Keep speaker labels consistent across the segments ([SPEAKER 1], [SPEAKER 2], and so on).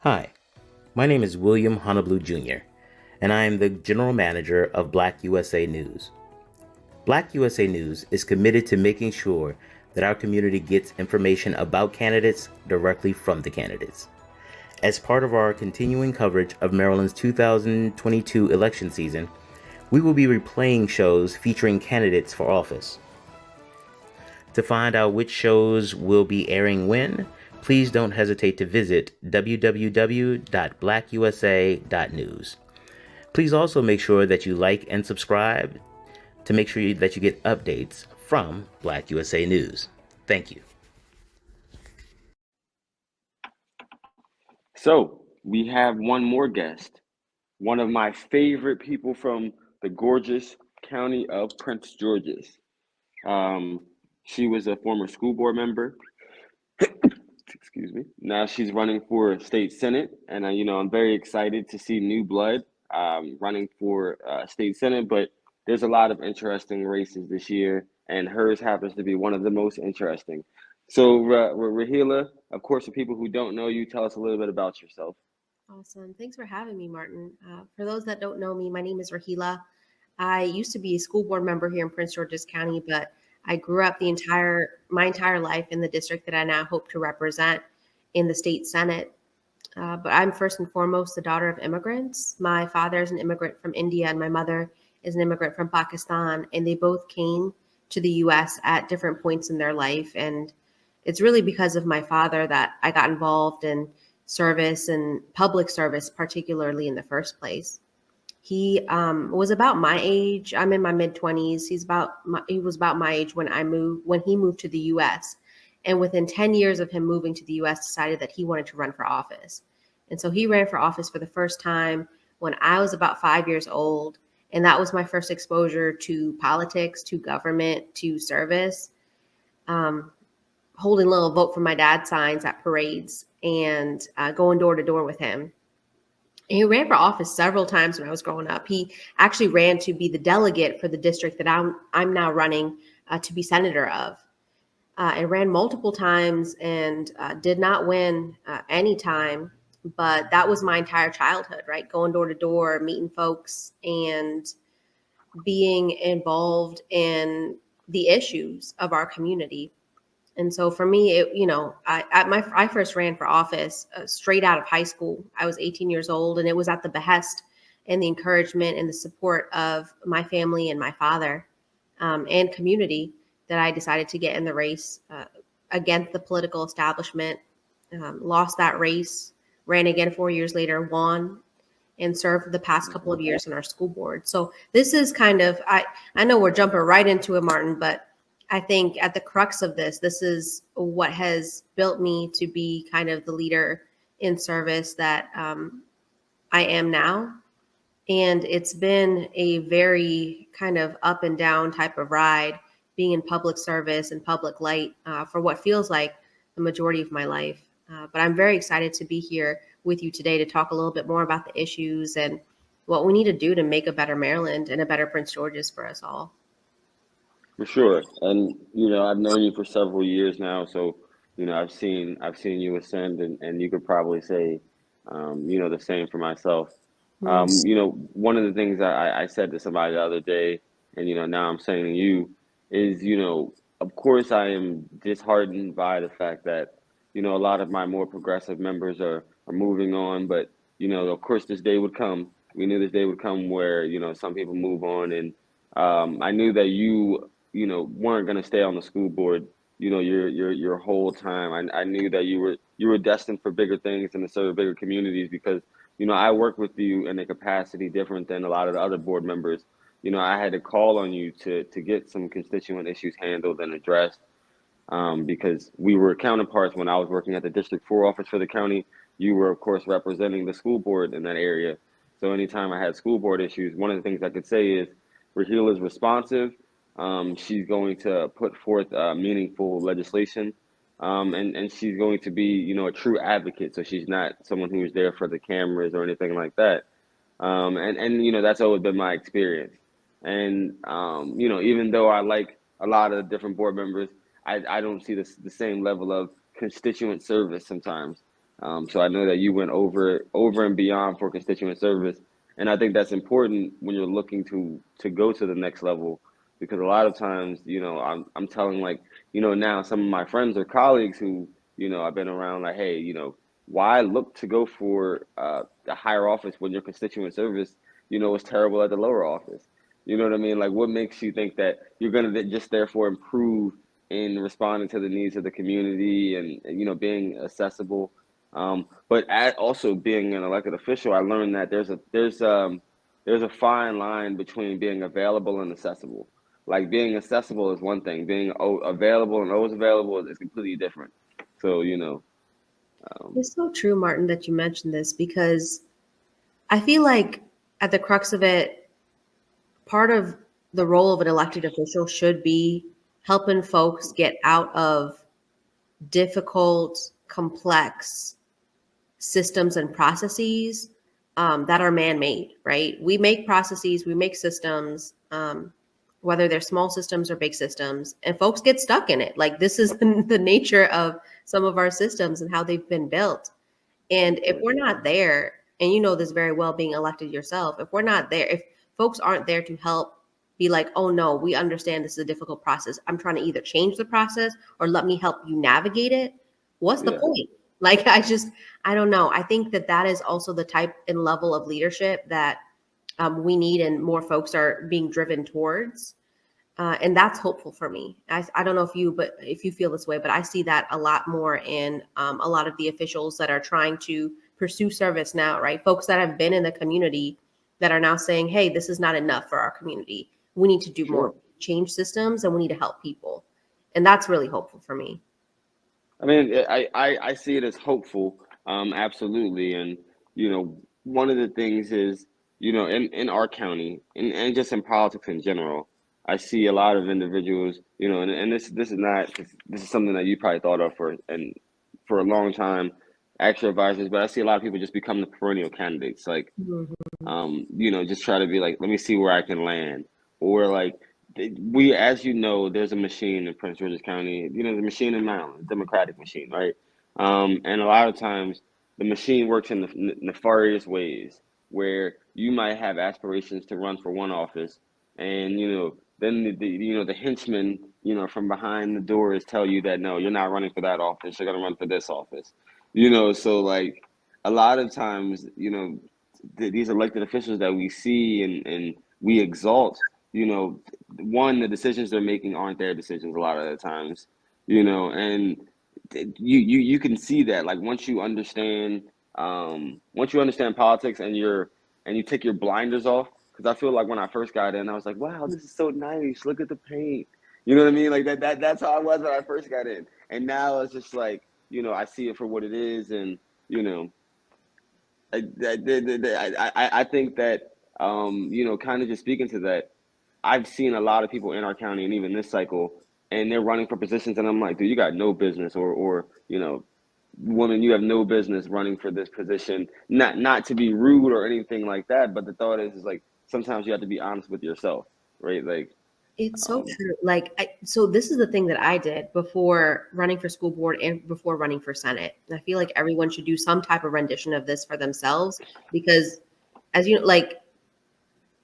[SPEAKER 1] Hi, my name is William Honolulu Jr., and I am the General Manager of BlackUSA.news. BlackUSA.news is committed to making sure that our community gets information about candidates directly from the candidates. As part of our continuing coverage of Maryland's 2022 election season, we will be replaying shows featuring candidates for office. To find out which shows will be airing when, please don't hesitate to visit www.blackusa.news. Please also make sure that you like and subscribe to make sure that you get updates from Black USA News. Thank you.
[SPEAKER 2] So we have one more guest, one of my favorite people from the gorgeous county of Prince George's. Um, she was a former school board member. Excuse me. Now she's running for state senate, and I'm very excited to see new blood running for state senate. But there's a lot of interesting races this year, and hers happens to be one of the most interesting. So, Raheela, of course, for people who don't know you, tell us a little bit about yourself.
[SPEAKER 3] Awesome. Thanks for having me, Martin. For those that don't know me, my name is Raheela. I used to be a school board member here in Prince George's County, but I grew up my entire life in the district that I now hope to represent in the state senate. But I'm first and foremost the daughter of immigrants. My father is an immigrant from India, and my mother is an immigrant from Pakistan, and they both came to the U.S. at different points in their life. And it's really because of my father that I got involved in service and public service, particularly in the first place. He was about my age. I'm in my mid 20s. He was about my age when he moved to the U.S. And within 10 years of him moving to the U.S., decided that he wanted to run for office. And so he ran for office for the first time when I was about 5 years old. And that was my first exposure to politics, to government, to service. Um, Holding little vote for my dad signs at parades and going door to door with him. And he ran for office several times when I was growing up. He actually ran to be the delegate for the district that I'm now running to be senator of. And ran multiple times and did not win any time. But that was my entire childhood, right? Going door to door, meeting folks, and being involved in the issues of our community. And so for me, I first ran for office straight out of high school. I was 18 years old, and it was at the behest and the encouragement and the support of my family and my father and community that I decided to get in the race against the political establishment. Lost that race, ran again 4 years later, won, and served the past couple of years on our school board. So this is kind of I know we're jumping right into it, Martin, but I think at the crux of this is what has built me to be kind of the leader in service that I am now. And it's been a very kind of up and down type of ride being in public service and public light for what feels like the majority of my life. But I'm very excited to be here with you today to talk a little bit more about the issues and what we need to do to make a better Maryland and a better Prince George's for us all.
[SPEAKER 2] For sure. And I've known you for several years now, so I've seen you ascend, and you could probably say the same for myself.
[SPEAKER 3] Yes.
[SPEAKER 2] One of the things I said to somebody the other day, and now I'm saying to you, is of course I am disheartened by the fact that a lot of my more progressive members are moving on, but of course this day would come. We knew this day would come where some people move on, and I knew that you weren't going to stay on the school board your whole time. I knew that you were destined for bigger things and to serve bigger communities because I work with you in a capacity different than a lot of the other board members. I had to call on you to get some constituent issues handled and addressed, because we were counterparts when I was working at the District 4 office for the county. You were, of course, representing the school board in that area. So anytime I had school board issues, one of the things I could say is Raheel is responsive. She's going to put forth meaningful legislation, and she's going to be, a true advocate. So she's not someone who's there for the cameras or anything like that. And that's always been my experience. And even though I like a lot of different board members, I don't see the same level of constituent service sometimes. So I know that you went over and beyond for constituent service, and I think that's important when you're looking to go to the next level, because a lot of times, I'm telling, like, now some of my friends or colleagues who, I've been around, like, hey, why look to go for the higher office when your constituent service, is terrible at the lower office? You know what I mean? Like, what makes you think that you're gonna just therefore improve in responding to the needs of the community, and being accessible? But also being an elected official, I learned that there's a fine line between being available and accessible. Like, being accessible is one thing; being available and always available is completely different. So,
[SPEAKER 3] It's so true, Martin, that you mentioned this, because I feel like at the crux of it, part of the role of an elected official should be helping folks get out of difficult, complex systems and processes that are man-made, right? We make processes, we make systems, whether they're small systems or big systems, and folks get stuck in it. Like, this is the nature of some of our systems and how they've been built. And if
[SPEAKER 2] right,
[SPEAKER 3] we're not there, and you know this very well being elected yourself, if we're not there, if folks aren't there to help be like, oh no, we understand this is a difficult process, I'm trying to either change the process or let me help you navigate it, what's the
[SPEAKER 2] yeah,
[SPEAKER 3] point? Like, I don't know. I think that is also the type and level of leadership that we need, and more folks are being driven towards. And that's hopeful for me. I don't know if you feel this way, but I see that a lot more in a lot of the officials that are trying to pursue service now, right? Folks that have been in the community that are now saying, hey, this is not enough for our community. We need to do more,
[SPEAKER 2] sure.
[SPEAKER 3] change systems, and we need to help people. And that's really hopeful for me.
[SPEAKER 2] I mean, I see it as hopeful, absolutely. And, one of the things is, in our county, and just in politics in general, I see a lot of individuals, and this is not, this is something that you probably thought of for a long time, actual advisors, but I see a lot of people just become the perennial candidates. Like,
[SPEAKER 3] Mhm.
[SPEAKER 2] just try to be like, let me see where I can land. Or like, we, as you know, there's a machine in Prince George's County, the machine in Maryland, Democratic machine, right? And a lot of times the machine works in nefarious ways where you might have aspirations to run for one office, and, then the henchmen, from behind the doors tell you that no, you're not running for that office, you're going to run for this office. So like, a lot of times, these elected officials that we see and we exalt, one, the decisions they're making aren't their decisions a lot of the times, and you can see that, like, once you understand politics, and you take your blinders off, because I feel like when I first got in, I was like, wow, this is so nice, look at the paint, you know what I mean, like that's how I was when I first got in, and now it's just like, I see it for what it is, and, you know I think that, kind of just speaking to that, I've seen a lot of people in our county and even this cycle, and they're running for positions, and I'm like, dude, you got no business, or woman, you have no business running for this position. Not to be rude or anything like that, but the thought is like, sometimes you have to be honest with yourself, right? Like,
[SPEAKER 3] It's so
[SPEAKER 2] um,
[SPEAKER 3] true. Like, so this is the thing that I did before running for school board and before running for Senate. And I feel like everyone should do some type of rendition of this for themselves, because, as you like,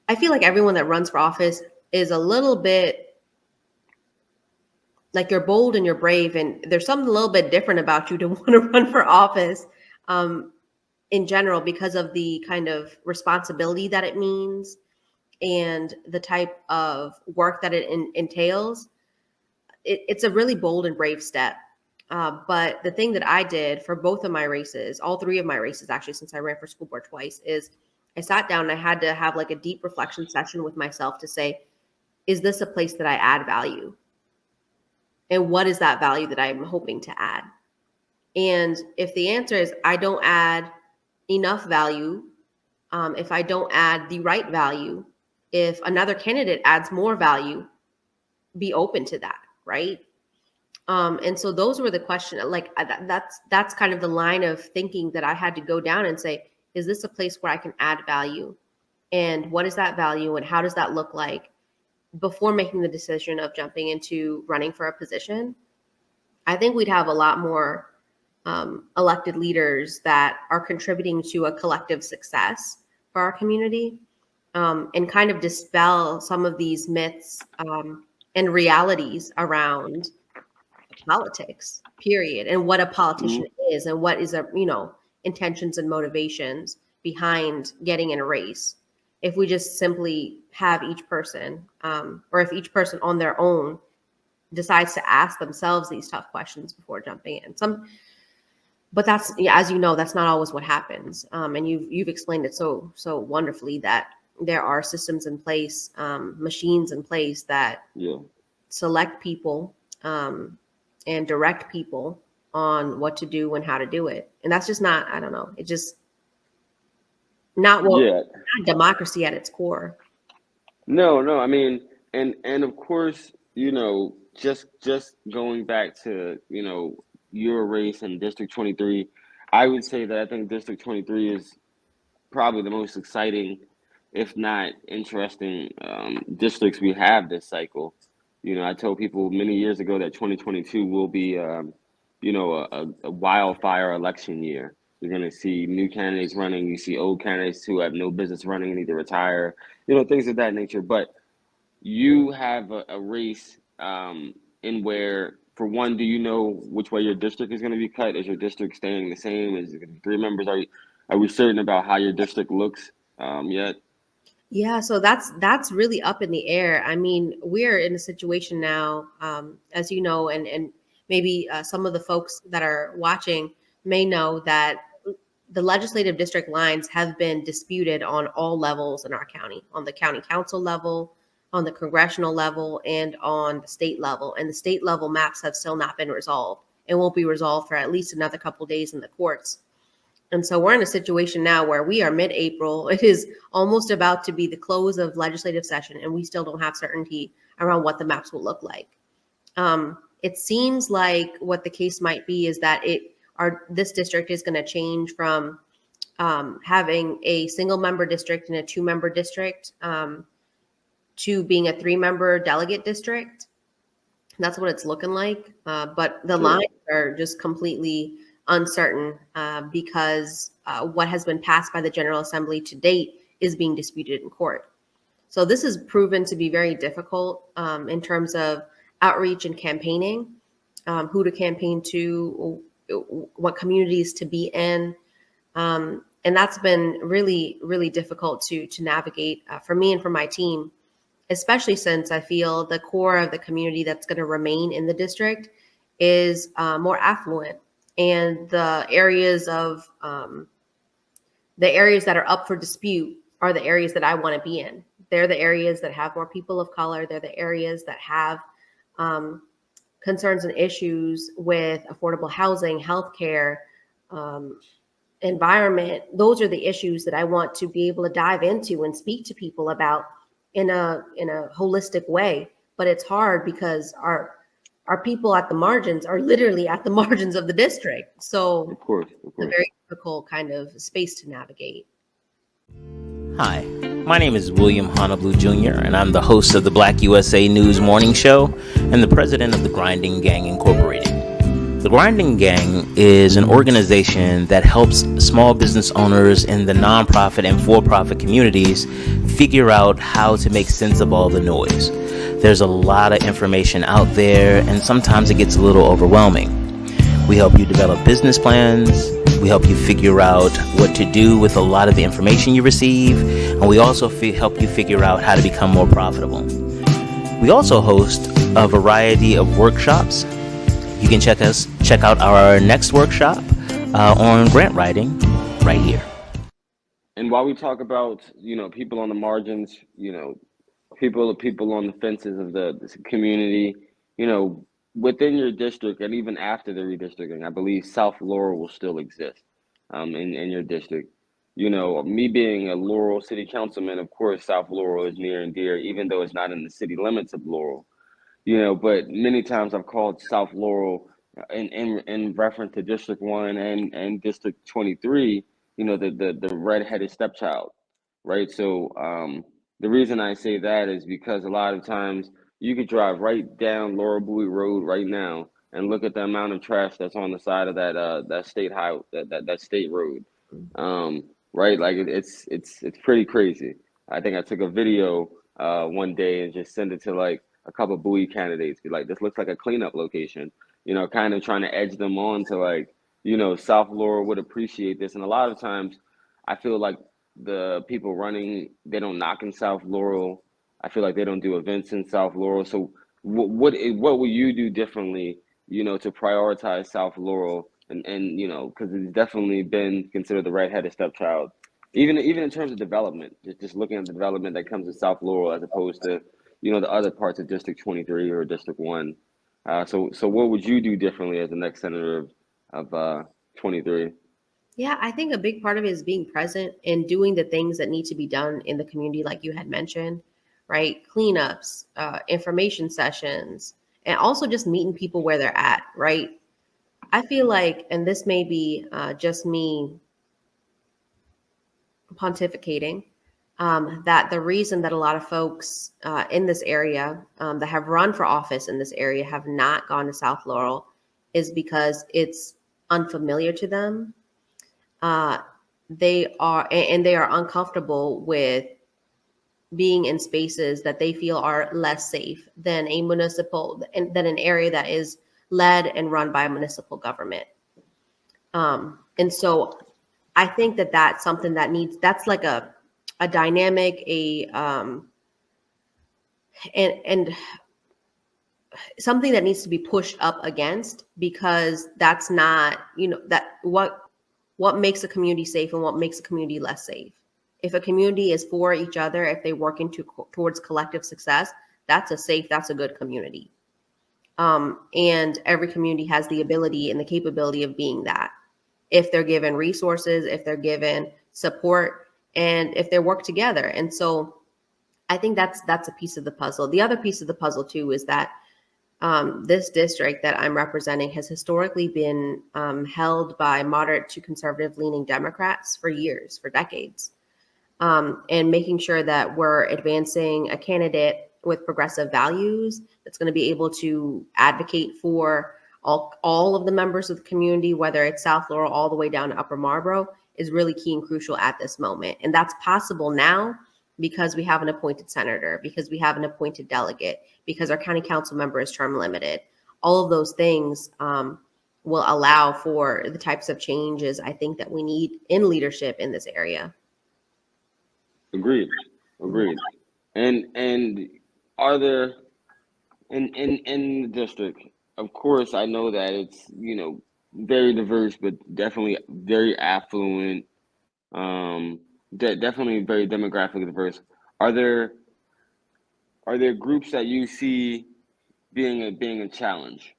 [SPEAKER 3] I feel like everyone that runs for office is a little bit like, you're bold and you're brave, and there's something a little bit different about you to want to run for office um, in general, because of the kind of responsibility that it means and the type of work that it entails. It's a really bold and brave step. But the thing that I did for both of my races, all three of my races actually, since I ran for school board twice, is I sat down and I had to have like a deep reflection session with myself to say, is this a place that I add value? And what is that value that I'm hoping to add? And if the answer is I don't add enough value, if I don't add the right value, if another candidate adds more value, be open to that, right? And so those were the question. Like, that's kind of the line of thinking that I had to go down and say, is this a place where I can add value? And what is that value? And how does that look like, before making the decision of jumping into running for a position? I think we'd have a lot more elected leaders that are contributing to a collective success for our community, and kind of dispel some of these myths and realities around politics, period, and what a politician
[SPEAKER 2] Mhm.
[SPEAKER 3] is and what is intentions and motivations behind getting in a race. If we just simply have each person, or if each person on their own decides to ask themselves these tough questions before jumping in. But that's, yeah, as you know, that's not always what happens. And you've explained it so wonderfully that there are systems in place, machines in place that
[SPEAKER 2] Yeah.
[SPEAKER 3] select people, um, and direct people on what to do and how to do it. And that's just not, I don't know, it just not what
[SPEAKER 2] Yeah.
[SPEAKER 3] not democracy at its core.
[SPEAKER 2] No, no. I mean, and of course, just going back to, your race in District 23, I would say that I think District 23 is probably the most exciting, if not interesting, districts we have this cycle. I told people many years ago that 2022 will be, a wildfire election year. You're going to see new candidates running. You see old candidates who have no business running and need to retire, things of that nature. But you have a race, in where, for one, do you know which way your district is going to be cut? Is your district staying the same? Is it going to be three members? Are we certain about how your district looks, yet?
[SPEAKER 3] Yeah, so that's really up in the air. I mean, we're in a situation now, as you know, and maybe some of the folks that are watching may know that the legislative district lines have been disputed on all levels in our county, on the county council level, on the congressional level, and on the state level. And the state level maps have still not been resolved and won't be resolved for at least another couple days in the courts. And so we're in a situation now where we are mid-April. It is almost about to be the close of legislative session, and we still don't have certainty around what the maps will look like. It seems like what the case might be is that this district is going to change from having a single member district and a 2-member district, to being a 3-member delegate district. That's what it's looking like. But the
[SPEAKER 2] Sure.
[SPEAKER 3] lines are just completely uncertain, because what has been passed by the General Assembly to date is being disputed in court. So this has proven to be very difficult, in terms of outreach and campaigning, who to campaign to, what communities to be in. And that's been really, really difficult to navigate, for me and for my team, especially since I feel the core of the community that's going to remain in the district is more affluent, and the areas that are up for dispute are the areas that I want to be in. They're the areas that have more people of color. They're the areas that have um, concerns and issues with affordable housing, healthcare, um, environment. Those are the issues that I want to be able to dive into and speak to people about in a holistic way. But it's hard because our people at the margins are literally at the margins of the district. So
[SPEAKER 2] Of course, of
[SPEAKER 3] it's a
[SPEAKER 2] course.
[SPEAKER 3] very difficult kind of space to navigate.
[SPEAKER 1] Hi, my name is William Honolulu Jr., and I'm the host of the Black USA News Morning Show and the president of the Grinding Gang Incorporated. The Grinding Gang is an organization that helps small business owners in the nonprofit and for-profit communities figure out how to make sense of all the noise. There's a lot of information out there, and sometimes it gets a little overwhelming. We help you develop business plans. We help you figure out what to do with a lot of the information you receive. And we also help you figure out how to become more profitable. We also host a variety of workshops. You can check out our next workshop on grant writing right here.
[SPEAKER 2] And while we talk about, people on the margins, people on the fences of the community, you know, within your district and even after the redistricting, I believe South Laurel will still exist, in your district. Me being a Laurel city councilman, of course, South Laurel is near and dear, even though it's not in the city limits of Laurel. But many times I've called South Laurel, in reference to District 1 and District 23, the redheaded stepchild, right? So, the reason I say that is because a lot of times you could drive right down Laurel Bowie Road right now, and look at the amount of trash that's on the side of that state highway, that state road. Um, right? Like it's pretty crazy. I think I took a video one day and just sent it to like a couple Bowie candidates. Be like, this looks like a cleanup location. Kind of trying to edge them on to like, South Laurel would appreciate this. And a lot of times, I feel like the people running, they don't knock in South Laurel. I feel like they don't do events in South Laurel. So what will you do differently, to prioritize South Laurel and because it's definitely been considered the redheaded stepchild, even in terms of development, just looking at the development that comes in South Laurel as opposed to, the other parts of District 23 or District 1. So what would you do differently as the next senator of 23?
[SPEAKER 3] Yeah, I think a big part of it is being present and doing the things that need to be done in the community, like you had mentioned, right? Cleanups, information sessions, and also just meeting people where they're at, right? I feel like, and this may be just me pontificating, that the reason that a lot of folks in this area that have run for office in this area have not gone to South Laurel is because it's unfamiliar to them. uh, they are uncomfortable with being in spaces that they feel are less safe than than an area that is led and run by a municipal government. And so I think that that's something that's like a dynamic, and something that needs to be pushed up against, because that's not, that what makes a community safe and what makes a community less safe. If a community is for each other, if they work towards collective success, that's a good community. And every community has the ability and the capability of being that, if they're given resources, if they're given support, and if they work together. And so I think that's a piece of the puzzle. The other piece of the puzzle too is that this district that I'm representing has historically been held by moderate to conservative leaning Democrats for years, for decades. And making sure that we're advancing a candidate with progressive values that's going to be able to advocate for all of the members of the community, whether it's South Laurel all the way down to Upper Marlboro, is really key and crucial at this moment. And that's possible now because we have an appointed senator, because we have an appointed delegate, because our county council member is term limited. All of those things will allow for the types of changes I think that we need in leadership in this area.
[SPEAKER 2] Agreed. And are there in the district? Of course, I know that it's very diverse, but definitely very affluent. Definitely very demographically diverse. Are there groups that you see being a challenge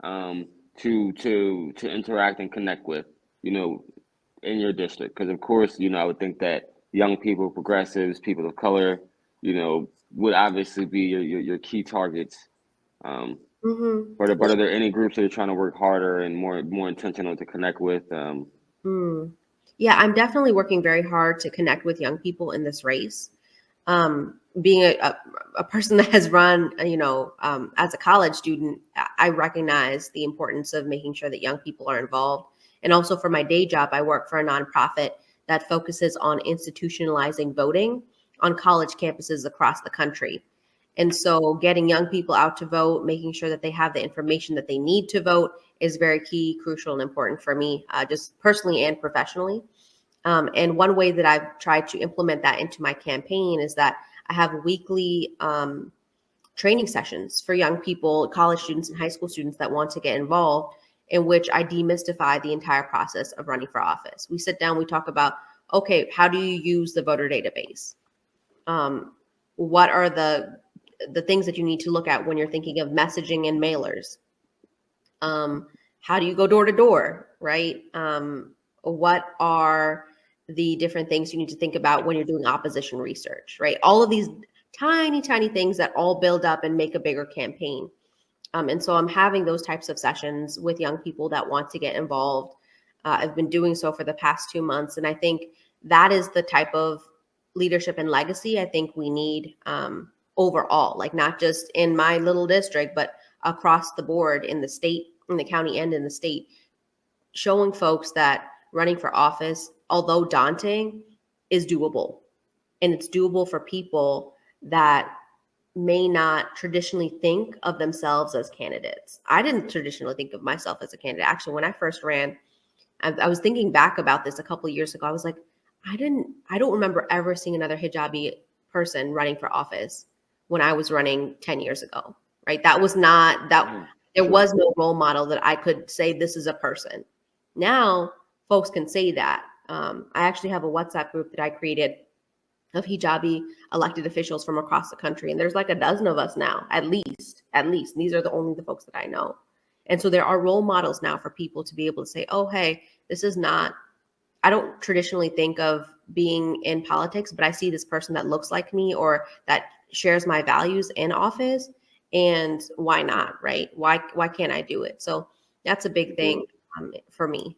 [SPEAKER 2] to interact and connect with, in your district? Because of course, I would think that young people, progressives, people of color, would obviously be your key targets.
[SPEAKER 3] Mm-hmm.
[SPEAKER 2] But are there any groups that you're trying to work harder and more intentional to connect with?
[SPEAKER 3] Yeah, I'm definitely working very hard to connect with young people in this race. Being a person that has run, as a college student, I recognize the importance of making sure that young people are involved. And also for my day job, I work for a nonprofit that focuses on institutionalizing voting on college campuses across the country. And so getting young people out to vote, making sure that they have the information that they need to vote is very key, crucial, and important for me, just personally and professionally. And one way that I've tried to implement that into my campaign is that I have weekly training sessions for young people, college students, and high school students that want to get involved, in which I demystify the entire process of running for office. We sit down, we talk about, okay, how do you use the voter database? What are the things that you need to look at when you're thinking of messaging and mailers? How do you go door to door, right? What are the different things you need to think about when you're doing opposition research, right? All of these tiny, tiny things that all build up and make a bigger campaign. And so I'm having those types of sessions with young people that want to get involved. I've been doing so for the past 2 months. And I think that is the type of leadership and legacy I think we need overall, like not just in my little district, but across the board in the state in the county and in the state, showing folks that running for office, although daunting, is doable. And it's doable for people that may not traditionally think of themselves as candidates. I didn't traditionally think of myself as a candidate. Actually, when I first ran, I was thinking back about this a couple of years ago. I was like, I don't remember ever seeing another hijabi person running for office when I was running 10 years ago, right? That was not that there
[SPEAKER 2] Sure.
[SPEAKER 3] was no role model that I could say this is a person. Now folks can say that. I actually have a WhatsApp group that I created of hijabi elected officials from across the country, and there's like a dozen of us now, at least. These are the folks that I know. And so there are role models now for people to be able to say, oh, hey, this is not, I don't traditionally think of being in politics, but I see this person that looks like me or that shares my values in office. And why not, right? Why can't I do it? So that's a big thing for me.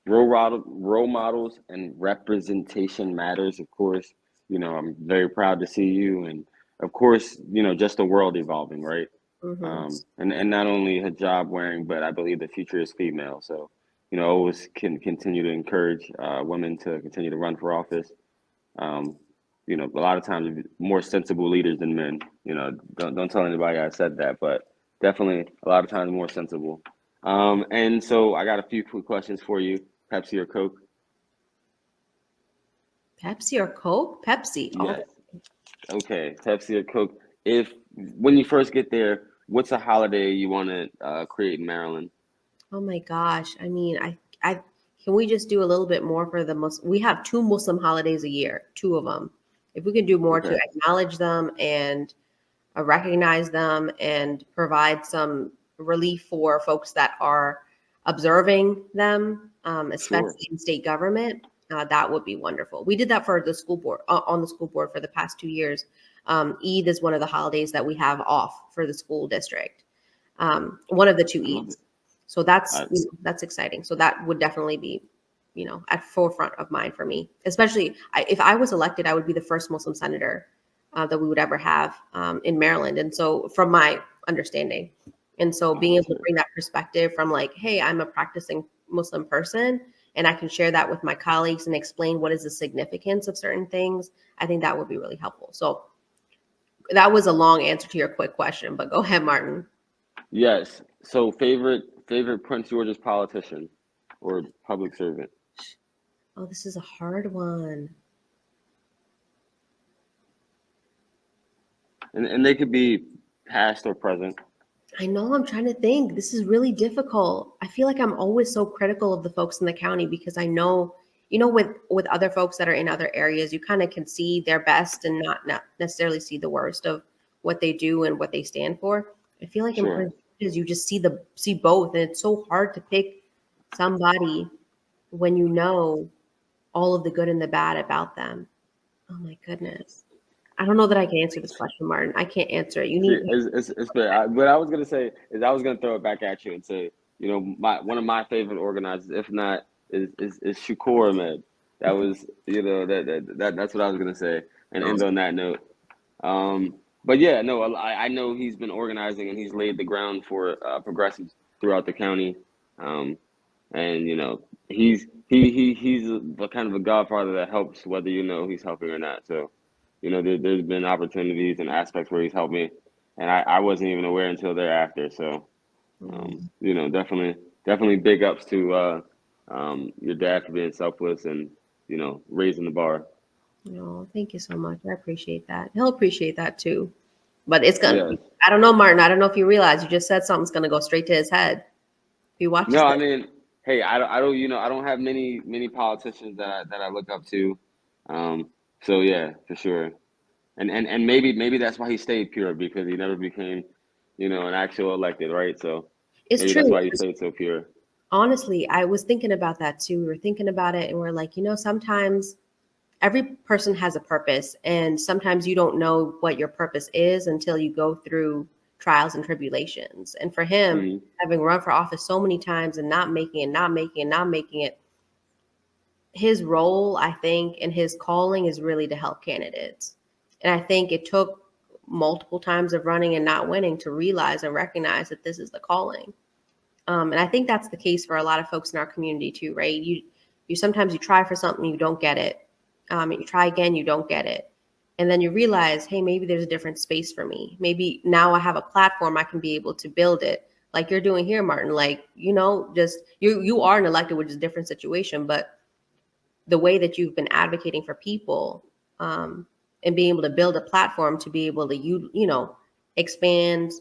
[SPEAKER 2] Role models and representation matters, of course. I'm very proud to see you, and of course, just the world evolving, right?
[SPEAKER 3] Mm-hmm.
[SPEAKER 2] And not only hijab wearing, but I believe the future is female. So, always can continue to encourage women to continue to run for office. Um, a lot of times more sensible leaders than men. Don't tell anybody I said that, but definitely a lot of times more sensible. And so I got a few quick questions for you. Pepsi or Coke?
[SPEAKER 3] Pepsi or Coke? Pepsi. All
[SPEAKER 2] Yes. Okay, Pepsi or Coke. If when you first get there, what's a holiday you want to create in Maryland?
[SPEAKER 3] Oh my gosh. I mean, I can we just do a little bit more for the Muslim? We have two Muslim holidays a year, two of them. If we can do more to
[SPEAKER 2] Okay,
[SPEAKER 3] acknowledge them and recognize them and provide some relief for folks that are observing them,
[SPEAKER 2] sure.
[SPEAKER 3] especially in state government, that would be wonderful. We did that for the school board, on the school board for the past 2 years. Eid is one of the holidays that we have off for the school district. One of the two
[SPEAKER 2] I love
[SPEAKER 3] Eids.
[SPEAKER 2] it.
[SPEAKER 3] So that's
[SPEAKER 2] I,
[SPEAKER 3] that's exciting. So that would definitely be, at forefront of mind for me. Especially if I was elected, I would be the first Muslim senator that we would ever have in Maryland. And so, from my understanding, and so
[SPEAKER 2] oh,
[SPEAKER 3] being able
[SPEAKER 2] that's
[SPEAKER 3] to
[SPEAKER 2] good.
[SPEAKER 3] bring that perspective from like, hey, I'm a practicing Muslim person, and I can share that with my colleagues and explain what is the significance of certain things. I think that would be really helpful. So that was a long answer to your quick question, but go ahead, Martin.
[SPEAKER 2] Yes. So favorite Prince George's politician or public servant,
[SPEAKER 3] Oh, this is a hard one.
[SPEAKER 2] and they could be past or present.
[SPEAKER 3] I know, I'm trying to think. This is really difficult. I feel like I'm always so critical of the folks in the county because I know, with other folks that are in other areas, you kind of can see their best and not necessarily see the worst of what they do and what they stand for. I feel like in
[SPEAKER 2] Sure.
[SPEAKER 3] Prince George's, you just see both, and it's so hard to pick somebody when you know all of the good and the bad about them. Oh my goodness. I don't know that I can answer this question, Martin. I can't answer it. You
[SPEAKER 2] See,
[SPEAKER 3] need
[SPEAKER 2] it's fair. What I was gonna say is I was gonna throw it back at you and say, one of my favorite organizers, if not, is Shakur Ahmed. That was, that's what I was gonna say, and
[SPEAKER 3] to.
[SPEAKER 2] end on that note. But yeah, no, I know he's been organizing and he's laid the ground for progressives throughout the county, um, and he's a kind of a godfather that helps whether he's helping or not. So, there's been opportunities and aspects where he's helped me, and I wasn't even aware until thereafter. So,
[SPEAKER 3] Mm.
[SPEAKER 2] definitely big ups to your dad for being selfless and raising the bar.
[SPEAKER 3] No, thank you so much. I appreciate that. He'll appreciate that too. But it's gonna.
[SPEAKER 2] Yes.
[SPEAKER 3] I don't know, Martin. I don't know if you realize you just said something's gonna go straight to his head. If he watches
[SPEAKER 2] No, I
[SPEAKER 3] this.
[SPEAKER 2] mean, hey, I don't have many politicians that I look up to. So yeah, for sure. And maybe that's why he stayed pure because he never became, an actual elected, right? So
[SPEAKER 3] It's
[SPEAKER 2] maybe that's
[SPEAKER 3] true.
[SPEAKER 2] why he stayed so pure.
[SPEAKER 3] Honestly, I was thinking about that too. We were thinking about it, and we're like, sometimes every person has a purpose, and sometimes you don't know what your purpose is until you go through trials and tribulations. And for him,
[SPEAKER 2] Hmm.
[SPEAKER 3] having run for office so many times and not making it, not making it, not making it, his role, I think, and his calling is really to help candidates. And I think it took multiple times of running and not winning to realize and recognize that this is the calling. And I think that's the case for a lot of folks in our community too, right? You sometimes you try for something, you don't get it. You try again, you don't get it. And then you realize, hey, maybe there's a different space for me. Maybe now I have a platform, I can be able to build it like you're doing here, Martin. Like, just you are an elected, which is a different situation, but the way that you've been advocating for people, and being able to build a platform to be able to expand,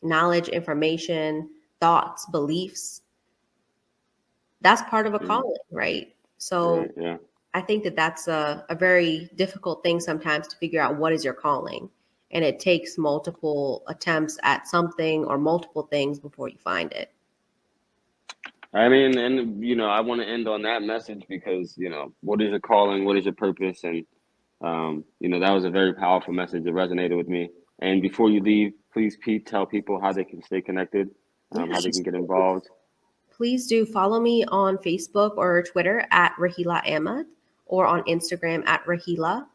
[SPEAKER 3] knowledge, information, thoughts, beliefs, that's part of a
[SPEAKER 2] Mm,
[SPEAKER 3] calling, right? So
[SPEAKER 2] right. Yeah.
[SPEAKER 3] I think that that's a very difficult thing sometimes to figure out what is your calling. And it takes multiple attempts at something or multiple things before you find it.
[SPEAKER 2] I mean, and I want to end on that message because what is your calling? What is your purpose? And that was a very powerful message. It resonated with me. And before you leave, please, Pete, tell people how they can stay connected,
[SPEAKER 3] Yeah.
[SPEAKER 2] how they can get involved.
[SPEAKER 3] Please do follow me on Facebook or Twitter at Raheela Ahmed, or on Instagram at Raheela.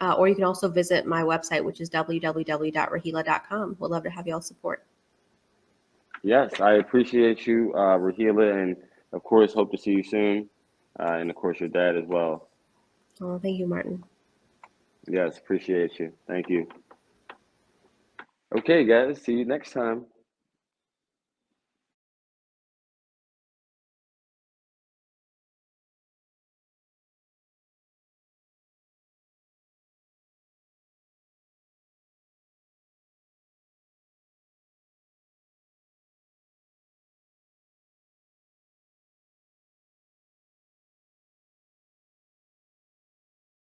[SPEAKER 3] Or you can also visit my website, which is www.raheela.com. We'd love to have y'all support.
[SPEAKER 2] Yes, I appreciate you, Raheela, and of course, hope to see you soon. And of course, your dad as well.
[SPEAKER 3] Oh, thank you, Martin.
[SPEAKER 2] Yes, appreciate you. Thank you. Okay, guys, see you next time.